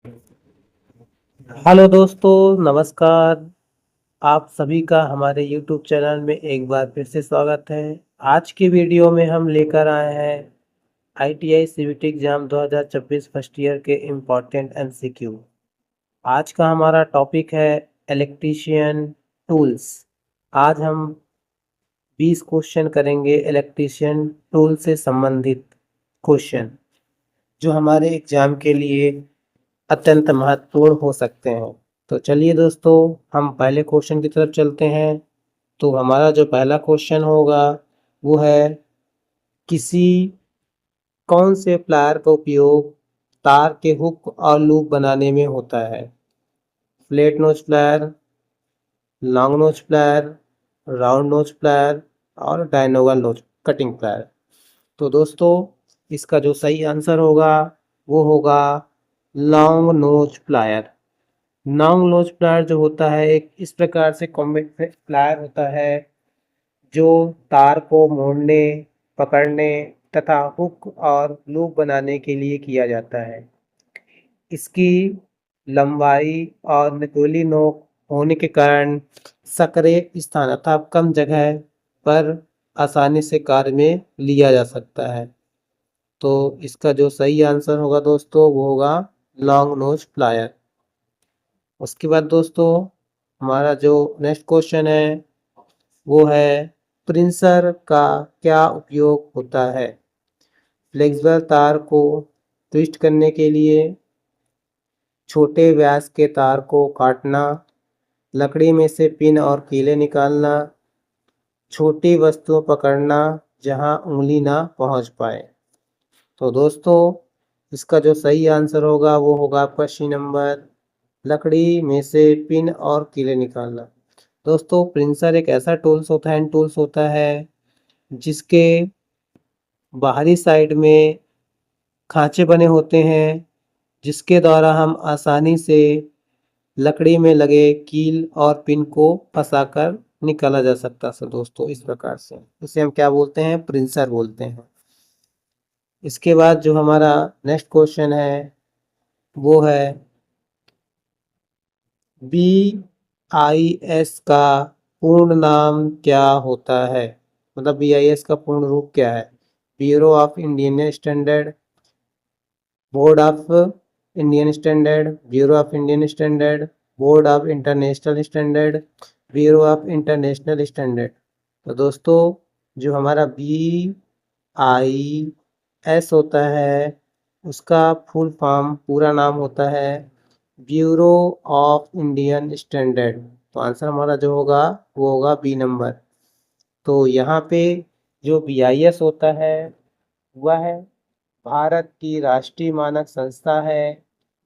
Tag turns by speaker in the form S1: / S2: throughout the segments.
S1: Hello दोस्तों, नमस्कार। आप सभी का हमारे यूट्यूब चैनल में एक बार फिर से स्वागत है। आज की वीडियो में हम लेकर आए हैं ITI CVT exam 2026 first year के इम्पोर्टेंट एमसीक्यू। आज का हमारा टॉपिक है इलेक्ट्रीशियन टूल्स। आज हम 20 क्वेश्चन करेंगे इलेक्ट्रीशियन टूल से संबंधित क्वेश्चन, जो हमारे एग्ज़ाम के लिए अत्यंत महत्वपूर्ण हो सकते हैं। तो चलिए दोस्तों, हम पहले क्वेश्चन की तरफ चलते हैं। तो हमारा जो पहला क्वेश्चन होगा वो है, किसी कौन से प्लायर का उपयोग तार के हुक और लूप बनाने में होता है? फ्लैट नोच प्लायर, लॉन्ग नोच प्लायर, राउंड नोच प्लायर और डायनोगल नोच कटिंग प्लायर। तो दोस्तों, इसका जो सही आंसर होगा वो होगा लॉन्ग नोच प्लायर। लॉन्ग नोच प्लायर जो होता है एक इस प्रकार से कॉम्बैट प्लायर होता है जो तार को मोड़ने, पकड़ने तथा हुक और लूप बनाने के लिए किया जाता है। इसकी लंबाई और नुकीली नोक होने के कारण सक्रिय स्थान अर्थात कम जगह पर आसानी से कार्य में लिया जा सकता है। तो इसका जो सही आंसर होगा दोस्तों वो होगा लॉन्ग नोज प्लायर। उसके बाद दोस्तों, हमारा जो नेक्स्ट क्वेश्चन है वो है, प्रिंसर का क्या उपयोग होता है? फ्लेक्सिबल तार को ट्विस्ट करने के लिए, छोटे व्यास के तार को काटना, लकड़ी में से पिन और कीले निकालना, छोटी वस्तुओं पकड़ना जहां उंगली ना पहुंच पाए। तो दोस्तों, इसका जो सही आंसर होगा वो होगा आपका सी नंबर, लकड़ी में से पिन और कीले निकालना। दोस्तों, प्रिंसर एक ऐसा टूल्स होता है, हैंड टूल्स होता है जिसके बाहरी साइड में खांचे बने होते हैं, जिसके द्वारा हम आसानी से लकड़ी में लगे कील और पिन को फंसाकर निकाला जा सकता है। दोस्तों, इस प्रकार से इसे हम क्या बोलते हैं? प्रिंसर बोलते हैं। इसके बाद जो हमारा नेक्स्ट क्वेश्चन है वो है, BIS का पूर्ण नाम क्या होता है? मतलब BIS का पूर्ण रूप क्या है? Bureau of Indian standard, board of Indian standard, bureau of Indian standard, board of international standard, bureau of international standard. तो दोस्तों, जो हमारा BIS होता है उसका फुल फॉर्म पूरा नाम होता है ब्यूरो ऑफ इंडियन स्टैंडर्ड। तो आंसर हमारा जो होगा वो होगा बी नंबर। तो यहाँ पे जो BIS होता है वह है भारत की राष्ट्रीय मानक संस्था है,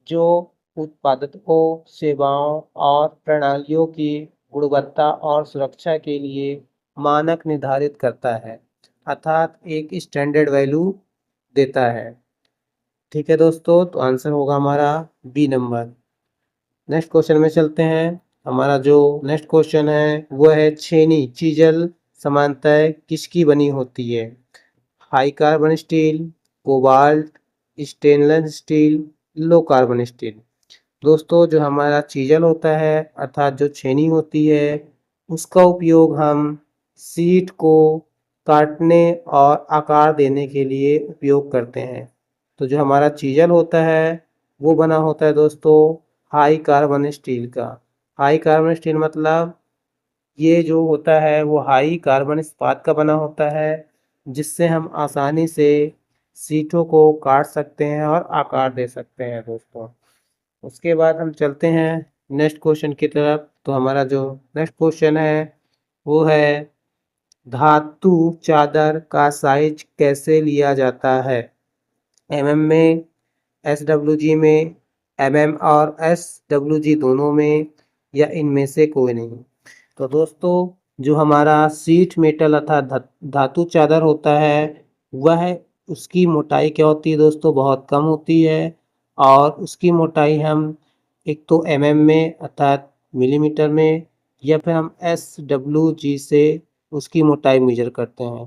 S1: जो उत्पादों, सेवाओं और प्रणालियों की गुणवत्ता और सुरक्षा के लिए मानक निर्धारित करता है, अर्थात एक स्टैंडर्ड वैल्यू देता है। ठीक है दोस्तों, तो आंसर होगा हमारा बी नंबर। नेक्स्ट क्वेश्चन में चलते हैं। हमारा जो नेक्स्ट क्वेश्चन है वो है, छेनी चीजल समानतः किसकी बनी होती है? High carbon steel, cobalt, stainless steel, low carbon steel. दोस्तों, जो हमारा चीजल होता है अर्थात जो छेनी होती है उसका उपयोग हम सीट को काटने और आकार देने के लिए उपयोग करते हैं। तो जो हमारा चीजल होता है वो बना होता है दोस्तों हाई कार्बन स्टील का। हाई कार्बन स्टील मतलब ये जो होता है वो हाई कार्बन इस्पात का बना होता है, जिससे हम आसानी से सीटों को काट सकते हैं और आकार दे सकते हैं दोस्तों। उसके बाद हम चलते हैं नेक्स्ट क्वेश्चन की तरफ। तो हमारा जो नेक्स्ट क्वेश्चन है वो है, धातु चादर का साइज कैसे लिया जाता है? में, SWG में, और SWG दोनों में, या इनमें से कोई नहीं? तो दोस्तों, जो हमारा सीट मेटल अर्थात धातु चादर होता है वह उसकी मोटाई क्या होती है दोस्तों? बहुत कम होती है। और उसकी मोटाई हम एक तो में अर्थात मिलीमीटर में, या फिर हम SWG से उसकी मोटाई मेजर करते हैं।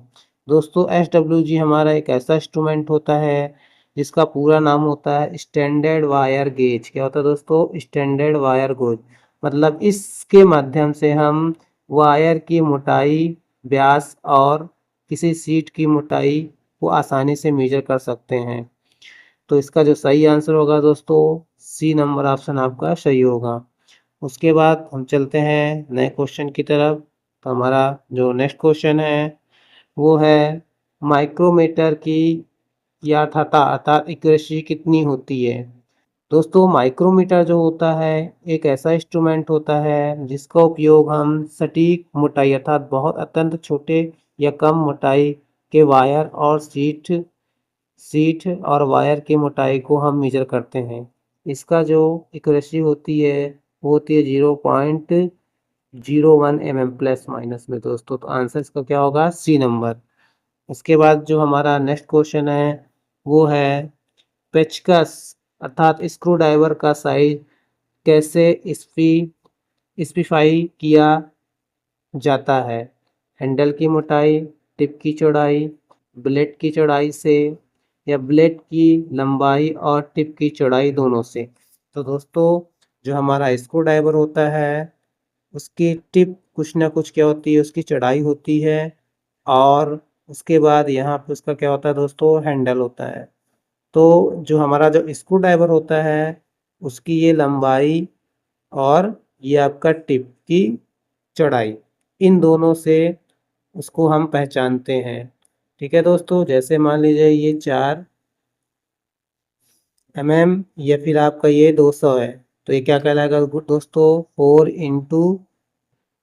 S1: दोस्तों, SWG हमारा एक ऐसा इंस्ट्रूमेंट होता है जिसका पूरा नाम होता है स्टैंडर्ड वायर गेज। क्या होता है दोस्तों? Standard wire gauge. मतलब इसके माध्यम से हम वायर की मोटाई, व्यास और किसी शीट की मोटाई को आसानी से मेजर कर सकते हैं। तो इसका जो सही आंसर होगा दोस्तों, सी नंबर ऑप्शन आपका सही होगा। उसके बाद हम चलते हैं नए क्वेश्चन की तरफ। तो हमारा जो नेक्स्ट क्वेश्चन है वो है माइक्रोमीटर की यथार्थता अर्थात एक्यूरेसी कितनी होती है। दोस्तों माइक्रोमीटर जो होता है एक ऐसा इंस्ट्रूमेंट होता है जिसका उपयोग हम सटीक मोटाई अर्थात बहुत अत्यंत छोटे या कम मोटाई के वायर और सीट और वायर की मोटाई को हम मेजर करते हैं। इसका जो एक्यूरेसी होती है वो होती है 0.01 mm प्लस माइनस में दोस्तों। तो आंसर इसका क्या होगा? C number. उसके बाद जो हमारा नेक्स्ट क्वेश्चन है वो है पेचकस अर्थात स्क्रू ड्राइवर का साइज कैसे स्पेसिफाई किया जाता है। हैंडल की मोटाई, टिप की चौड़ाई, ब्लेड की चौड़ाई से या ब्लेड की लंबाई और टिप की चौड़ाई दोनों से। तो दोस्तों जो हमारा स्क्रू ड्राइवर होता है उसकी टिप कुछ ना कुछ क्या होती है, उसकी चौड़ाई होती है और उसके बाद यहाँ पे उसका क्या होता है दोस्तों, हैंडल होता है। तो जो हमारा जो स्क्रू ड्राइवर होता है उसकी ये लंबाई और ये आपका टिप की चौड़ाई, इन दोनों से उसको हम पहचानते हैं। ठीक है दोस्तों, जैसे मान लीजिए ये 4 mm या फिर आपका ये 200 है, तो ये क्या कहलाएगा दोस्तों? 4 ×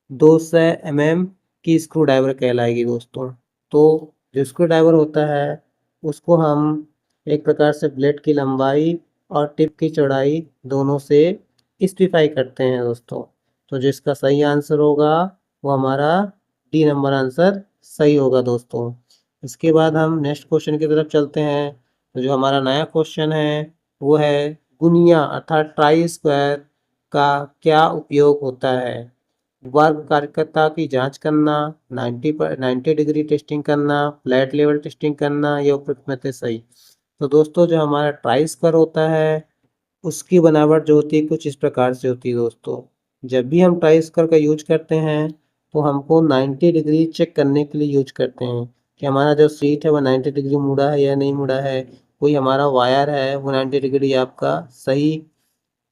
S1: 200 mm की स्क्रू ड्राइवर कहलाएगी दोस्तों। तो जो स्क्रू ड्राइवर होता है उसको हम एक प्रकार से ब्लेड की लंबाई और टिप की चौड़ाई दोनों से स्पेसिफाई करते हैं दोस्तों। तो जो इसका सही आंसर होगा वो हमारा डी नंबर आंसर सही होगा दोस्तों। इसके बाद हम नेक्स्ट क्वेश्चन की तरफ चलते हैं। तो जो हमारा नया क्वेश्चन है वो है गुनिया अर्थात ट्राई स्क्वायर का क्या उपयोग होता है। वर्ग कार्यकर्ता की जांच करना, 90 डिग्री टेस्टिंग करना, फ्लैट लेवल टेस्टिंग करना या उपयुक्त में से सही। तो दोस्तों जो हमारा ट्राई स्क्वायर होता है उसकी बनावट जो होती है कुछ इस प्रकार से होती है दोस्तों। जब भी हम ट्राई स्क्वायर का यूज करते हैं तो हमको 90 डिग्री चेक करने के लिए यूज करते हैं कि हमारा जो सीट है वो 90 डिग्री मुड़ा है या नहीं मुड़ा है, कोई हमारा वायर है वो 90 डिग्री आपका सही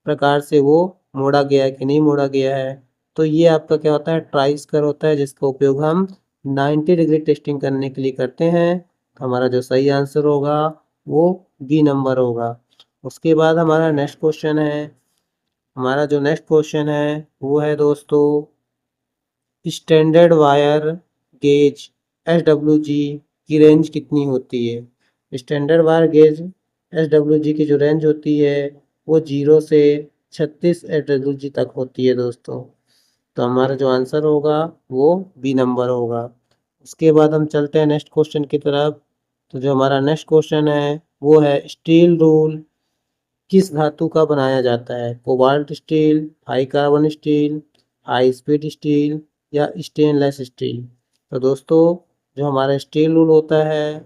S1: प्रकार से वो मोड़ा गया है कि नहीं मोड़ा गया है। तो ये आपका क्या होता है? ट्राई स्क्वायर होता है जिसका उपयोग हम 90 डिग्री टेस्टिंग करने के लिए करते हैं। तो हमारा जो सही आंसर होगा वो बी नंबर होगा। उसके बाद हमारा नेक्स्ट क्वेश्चन है, हमारा जो नेक्स्ट क्वेश्चन है वो है दोस्तों स्टैंडर्ड वायर गेज SWG की रेंज कितनी होती है। स्टैंडर्ड वायर गेज SWG की जो रेंज होती है वो 0 से 36 SWG तक होती है दोस्तों। तो हमारा जो आंसर होगा वो बी नंबर होगा। उसके बाद हम चलते हैं नेक्स्ट क्वेश्चन की तरफ। तो जो हमारा नेक्स्ट क्वेश्चन है वो है स्टील रूल किस धातु का बनाया जाता है। Cobalt steel, high carbon steel, high speed steel या स्टेनलेस स्टील। तो दोस्तों जो हमारा स्टील रूल होता है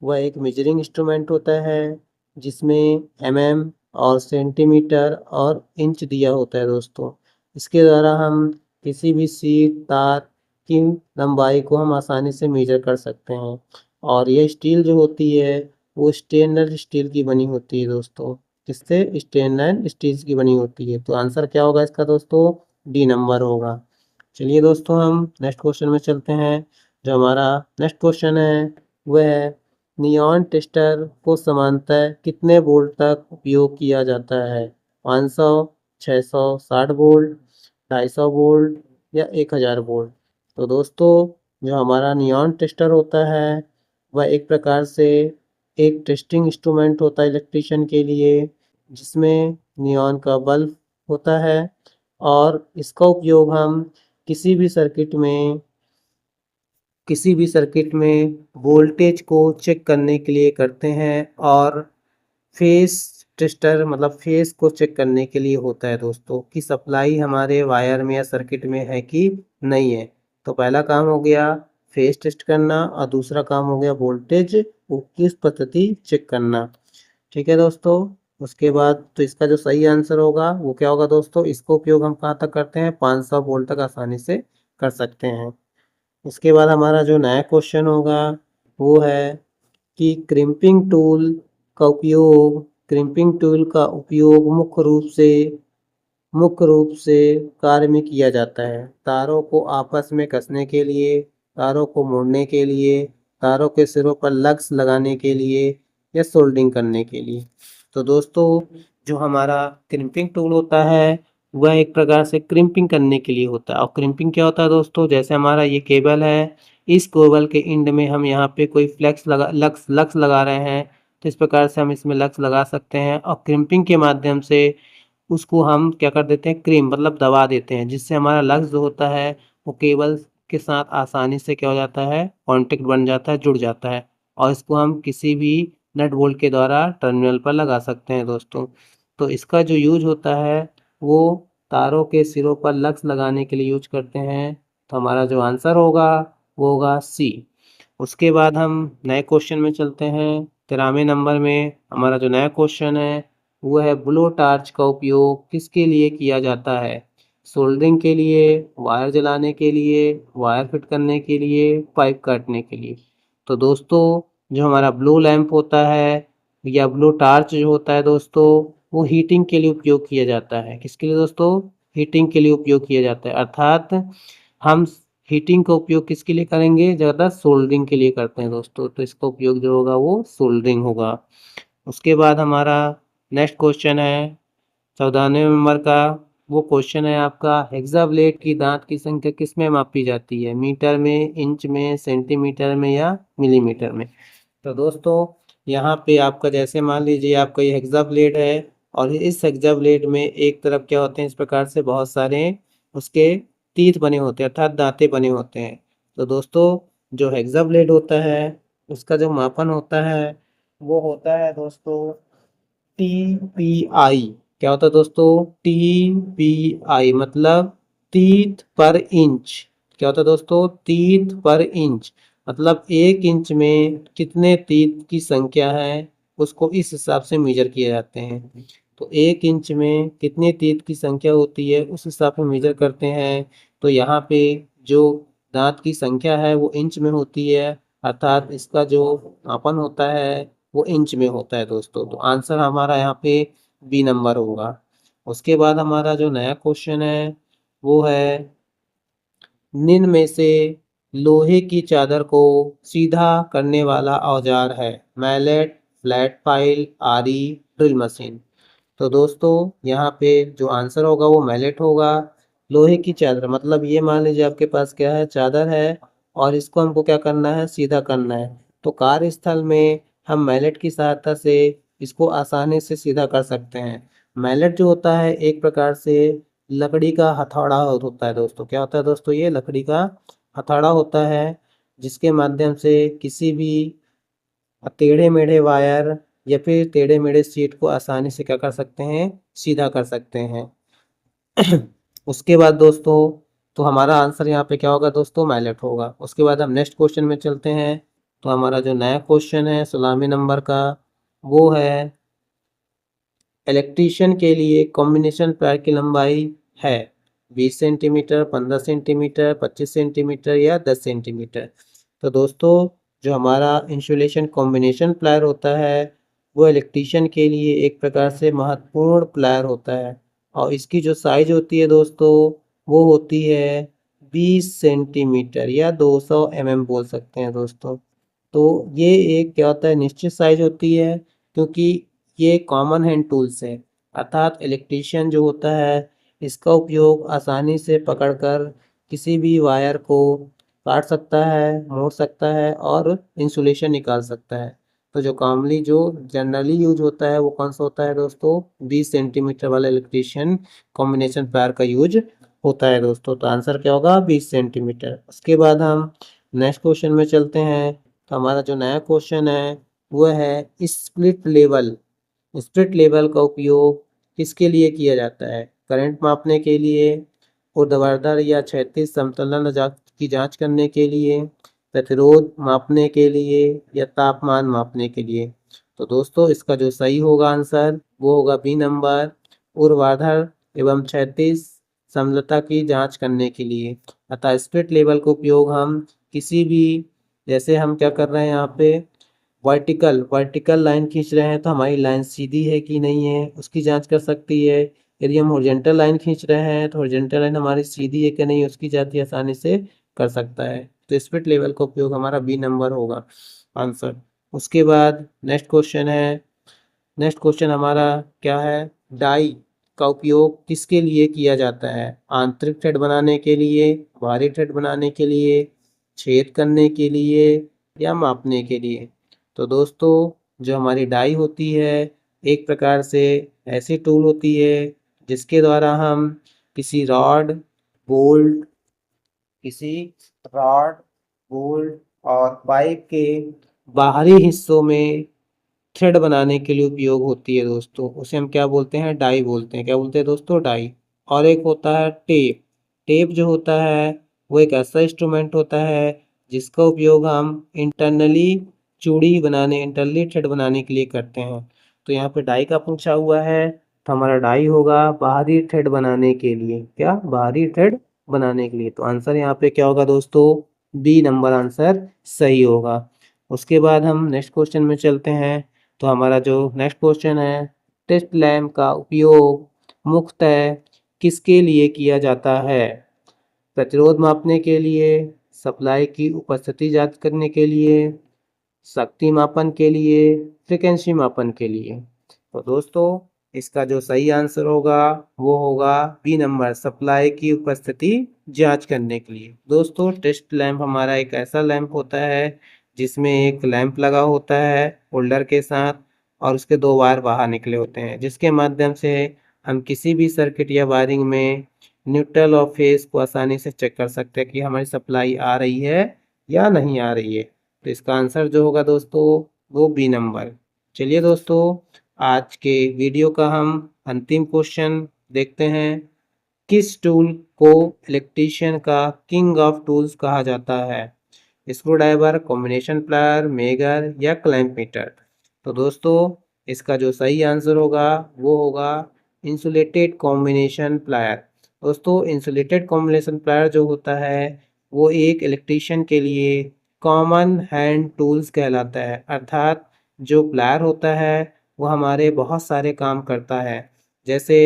S1: वह एक मेजरिंग इंस्ट्रूमेंट होता है जिसमें mm और सेंटीमीटर और इंच दिया होता है दोस्तों। इसके द्वारा हम किसी भी शीट तार की लंबाई को हम आसानी से मेजर कर सकते हैं। और यह स्टील जो होती है वो स्टेनलेस स्टील की बनी होती है दोस्तों। किससे? स्टेनलेस स्टील की बनी होती है। तो आंसर क्या होगा इसका दोस्तों? डी नंबर होगा। चलिए दोस्तों हम नेक्स्ट क्वेश्चन में चलते हैं। जो हमारा नेक्स्ट क्वेश्चन है वह है नियॉन टेस्टर को समांतर कितने वोल्ट तक उपयोग किया जाता है। 500, 600, 60 वोल्ट, 250 वोल्ट या 1000 वोल्ट। तो दोस्तों जो हमारा नियॉन टेस्टर होता है वह एक प्रकार से एक टेस्टिंग इंस्ट्रूमेंट होता है इलेक्ट्रिशियन के लिए, जिसमें नियॉन का बल्ब होता है और इसका उपयोग हम किसी भी सर्किट में वोल्टेज को चेक करने के लिए करते हैं और फेस टेस्टर मतलब फेस को चेक करने के लिए होता है दोस्तों कि सप्लाई हमारे वायर में या सर्किट में है कि नहीं है। तो पहला काम हो गया फेस टेस्ट करना और दूसरा काम हो गया वोल्टेज की उपस्थिति चेक करना। ठीक है दोस्तों। उसके बाद तो इसका जो सही आंसर होगा वो क्या होगा दोस्तों, इसका उपयोग हम कहाँ तक करते हैं, 500 वोल्ट तक आसानी से कर सकते हैं। उसके बाद हमारा जो नया क्वेश्चन होगा वो है कि क्रिम्पिंग टूल का उपयोग मुख्य रूप से कार्य में किया जाता है। तारों को आपस में कसने के लिए, तारों को मोड़ने के लिए, तारों के सिरों पर लग्स लगाने के लिए या सोल्डिंग करने के लिए। तो दोस्तों जो हमारा क्रिम्पिंग टूल होता है वह एक प्रकार से क्रिम्पिंग करने के लिए होता है। और क्रिम्पिंग क्या होता है दोस्तों, जैसे हमारा ये केबल है, इस केबल के एंड में हम यहाँ पे कोई लक्स लगा रहे हैं, तो इस प्रकार से हम इसमें लक्स लगा सकते हैं। और क्रिम्पिंग के माध्यम से उसको हम क्या कर देते हैं, क्रीम मतलब दबा देते हैं, जिससे हमारा लक्स जो होता है वो केबल के साथ आसानी से क्या हो जाता है, कांटेक्ट बन जाता है, जुड़ जाता है। और इसको हम किसी भी नट बोल्ट के द्वारा टर्मिनल पर लगा सकते हैं दोस्तों। तो इसका जो यूज होता है वो तारों के सिरों पर लक्स लगाने के लिए यूज करते हैं। तो हमारा जो आंसर होगा वो होगा सी। उसके बाद हम नए क्वेश्चन में चलते हैं। 93 नंबर में हमारा जो नया क्वेश्चन है वो है, ब्लो टार्च का उपयोग किसके लिए किया जाता है? सोल्डरिंग के लिए, वायर जलाने के लिए, वायर फिट करने के लिए, पाइप काटने के लिए। तो दोस्तों जो हमारा ब्लो लैंप होता है या ब्लो टार्च जो होता है दोस्तों, वो हीटिंग के लिए उपयोग किया जाता है। किसके लिए दोस्तों? हीटिंग के लिए उपयोग किया जाता है। अर्थात हम हीटिंग का उपयोग किसके लिए करेंगे, ज़्यादा सोल्डरिंग के लिए करते हैं दोस्तों। तो इसका उपयोग जो होगा वो सोल्डरिंग होगा। उसके बाद हमारा नेक्स्ट क्वेश्चन है 14वें नंबर का। वो क्वेश्चन है आपका, हेक्साब्लेड की दांत की संख्या किस में मापी जाती है? मीटर में, इंच में, सेंटीमीटर में या मिलीमीटर में? तो दोस्तों यहाँ पे आपका जैसे मान लीजिए आपका ये हेक्साब्लेड है, और इस हेक्साब्लेड में एक तरफ क्या होते हैं, इस प्रकार से बहुत सारे उसके तीत बने होते हैं, अर्थात दांते बने होते हैं। तो दोस्तों जो हेक्साब्लेड होता है उसका जो मापन होता है वो होता है दोस्तों TPI। क्या होता है दोस्तों? TPI मतलब तीत पर इंच। क्या होता है दोस्तों? तीत पर इंच मतलब 1 इंच में कितने तीत की संख्या है उसको इस हिसाब से मेजर किए जाते हैं। तो 1 इंच में कितने तीत की संख्या होती है उस हिसाब से मेजर करते हैं। तो यहाँ पे जो दांत की संख्या है वो इंच में होती है, अर्थात इसका जो मापन होता है वो इंच में होता है दोस्तों। तो आंसर हमारा यहाँ पे बी नंबर होगा। उसके बाद हमारा जो नया क्वेश्चन है वो है, निम्न में से लोहे की चादर को सीधा करने वाला औजार है? मैलेट, फ्लैट फाइल, आरी, ड्रिल मशीन। तो दोस्तों यहाँ पे जो आंसर होगा वो मैलेट होगा। लोहे की चादर मतलब ये मान लीजिए आपके पास क्या है, चादर है, और इसको हमको क्या करना है, सीधा करना है। तो कार्यस्थल में हम मैलेट की सहायता से इसको आसानी से सीधा कर सकते हैं। मैलेट जो होता है एक प्रकार से लकड़ी का हथौड़ा होता है दोस्तों। क्या होता है दोस्तों? ये लकड़ी का हथौड़ा होता है, जिसके माध्यम से किसी भी टेढ़े मेढ़े वायर या फिर टेढ़े मेढ़े शीट को आसानी से क्या कर सकते हैं, सीधा कर सकते हैं। उसके बाद दोस्तों तो हमारा आंसर यहाँ पे क्या होगा दोस्तों, मैलेट होगा। उसके बाद हम नेक्स्ट क्वेश्चन में चलते हैं। तो हमारा जो नया क्वेश्चन है 16वें नंबर का वो है, इलेक्ट्रीशियन के लिए कॉम्बिनेशन पैर की लंबाई है 20 सेंटीमीटर, 15 सेंटीमीटर, 25 सेंटीमीटर या 10 सेंटीमीटर। तो दोस्तों जो हमारा इंसुलेशन कॉम्बिनेशन प्लायर होता है वो इलेक्ट्रीशियन के लिए एक प्रकार से महत्वपूर्ण प्लायर होता है। और इसकी जो साइज होती है दोस्तों वो होती है 20 सेंटीमीटर या 200 mm बोल सकते हैं दोस्तों। तो ये एक क्या होता है, निश्चित साइज होती है, क्योंकि ये कॉमन हैंड टूल्स है, अर्थात इलेक्ट्रीशियन जो होता है इसका उपयोग आसानी से पकड़कर किसी भी वायर को काट सकता है, मोड़ सकता है और इंसुलेशन निकाल सकता है। तो जो कॉमनली जो जनरली यूज होता है वो कौन सा होता है दोस्तों, 20 सेंटीमीटर वाला इलेक्ट्रीशियन कॉम्बिनेशन पैर का यूज होता है दोस्तों। तो आंसर क्या होगा, 20 सेंटीमीटर। उसके बाद हम नेक्स्ट क्वेश्चन में चलते हैं। तो हमारा जो नया क्वेश्चन है वो है, स्प्लिट लेवल का उपयोग किसके लिए किया जाता है? करंट मापने के लिए, ऊर्ध्वाधर या क्षैतिज समतुलन की जांच करने के लिए, प्रतिरोध मापने के लिए या तापमान मापने के लिए। तो दोस्तों इसका जो सही होगा आंसर वो होगा बी नंबर, ऊर्ध्वाधर एवं क्षैतिज समतलता की जांच करने के लिए। अतः स्पिरिट लेवल का उपयोग हम किसी भी, जैसे हम क्या कर रहे हैं यहाँ पे वर्टिकल लाइन खींच रहे हैं तो हमारी लाइन सीधी है कि नहीं है उसकी जांच कर सकती है। यदि हम हॉरिजॉन्टल लाइन खींच रहे हैं तो हॉरिजॉन्टल लाइन हमारी सीधी है कि नहीं उसकी जांच आसानी से कर सकता है। तो स्पिरिट लेवल का उपयोग हमारा बी नंबर होगा आंसर। उसके बाद नेक्स्ट क्वेश्चन हमारा क्या है, डाई का उपयोग किसके लिए किया जाता है? आंतरिक थ्रेड बनाने के लिए, बाहरी थ्रेड बनाने के लिए, छेद करने के लिए या मापने के लिए? तो दोस्तों जो हमारी डाई होती है एक प्रकार से ऐसी टूल होती है जिसके द्वारा हम किसी बोल्ट किसी रॉड बोल्ट और पाइप के बाहरी हिस्सों में थ्रेड बनाने के लिए उपयोग होती है दोस्तों। उसे हम क्या बोलते हैं? डाई बोलते हैं। क्या बोलते हैं दोस्तों? डाई। और एक होता है टेप। टेप जो होता है वो एक ऐसा इंस्ट्रूमेंट होता है जिसका उपयोग हम इंटरनली थ्रेड बनाने के लिए करते हैं। तो यहाँ पे डाई का पूछा हुआ है तो हमारा डाई होगा बाहरी थ्रेड बनाने के लिए। क्या? बाहरी थ्रेड बनाने के लिए। तो आंसर यहाँ पे क्या होगा दोस्तों? बी नंबर आंसर सही होगा। उसके बाद हम नेक्स्ट क्वेश्चन में चलते हैं। तो हमारा जो नेक्स्ट क्वेश्चन है, टेस्ट लैम्प का उपयोग मुख्यतः किसके लिए किया जाता है? प्रतिरोध मापने के लिए, सप्लाई की उपस्थिति जांच करने के लिए, शक्ति मापन के लिए, फ्रीक्वेंसी मापन के लिए? तो दोस्तों इसका जो सही आंसर होगा वो होगा बी नंबर, सप्लाई की उपस्थिति जांच करने के लिए। दोस्तों टेस्ट लैंप हमारा एक ऐसा लैंप होता है जिसमें एक लैंप लगा होता है होल्डर के साथ और उसके दो वायर बाहर निकले होते हैं जिसके माध्यम से हम किसी भी सर्किट या वायरिंग में न्यूट्रल और फेज को आसानी से चेक कर सकते हैं कि हमारी सप्लाई आ रही है या नहीं आ रही है। तो इसका आंसर जो होगा दोस्तों वो बी नंबर। चलिए दोस्तों आज के वीडियो का हम अंतिम क्वेश्चन देखते हैं। किस टूल को इलेक्ट्रीशियन का किंग ऑफ टूल्स कहा जाता है? Screw driver, combination plier, megger या क्लैंप मीटर? तो दोस्तों इसका जो सही आंसर होगा वो होगा इंसुलेटेड कॉम्बिनेशन प्लायर। दोस्तों इंसुलेटेड कॉम्बिनेशन प्लायर जो होता है वो एक इलेक्ट्रीशियन के लिए कॉमन हैंड टूल्स कहलाता है। अर्थात जो प्लायर होता है वो हमारे बहुत सारे काम करता है। जैसे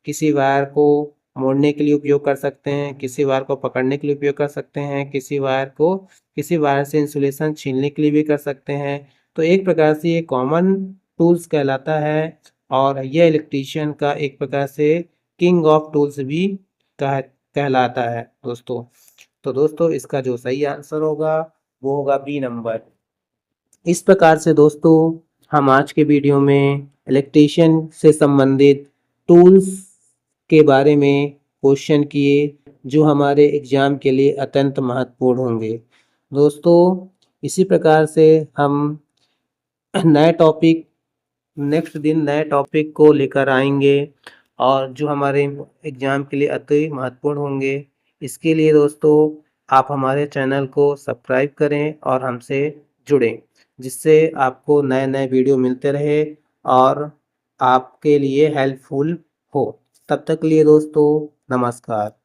S1: किसी वायर को मोड़ने के लिए उपयोग कर सकते हैं, किसी वायर को पकड़ने के लिए उपयोग कर सकते हैं, किसी वायर से इंसुलेशन छीलने के लिए भी कर सकते हैं। तो एक प्रकार से ये कॉमन टूल्स कहलाता है और यह इलेक्ट्रीशियन का एक प्रकार से किंग ऑफ टूल्स भी कहलाता है दोस्तों। तो दोस्तों इसका जो सही आंसर होगा वो होगा बी नंबर। इस प्रकार से दोस्तों हम आज के वीडियो में इलेक्ट्रीशियन से संबंधित टूल्स के बारे में क्वेश्चन किए जो हमारे एग्जाम के लिए अत्यंत महत्वपूर्ण होंगे। दोस्तों इसी प्रकार से हम नए टॉपिक नेक्स्ट दिन नए टॉपिक को लेकर आएंगे और जो हमारे एग्ज़ाम के लिए अति महत्वपूर्ण होंगे। इसके लिए दोस्तों आप हमारे चैनल को सब्सक्राइब करें और हमसे जुड़ें जिससे आपको नए नए वीडियो मिलते रहे और आपके लिए हेल्पफुल हो। तब तक के लिए दोस्तों नमस्कार।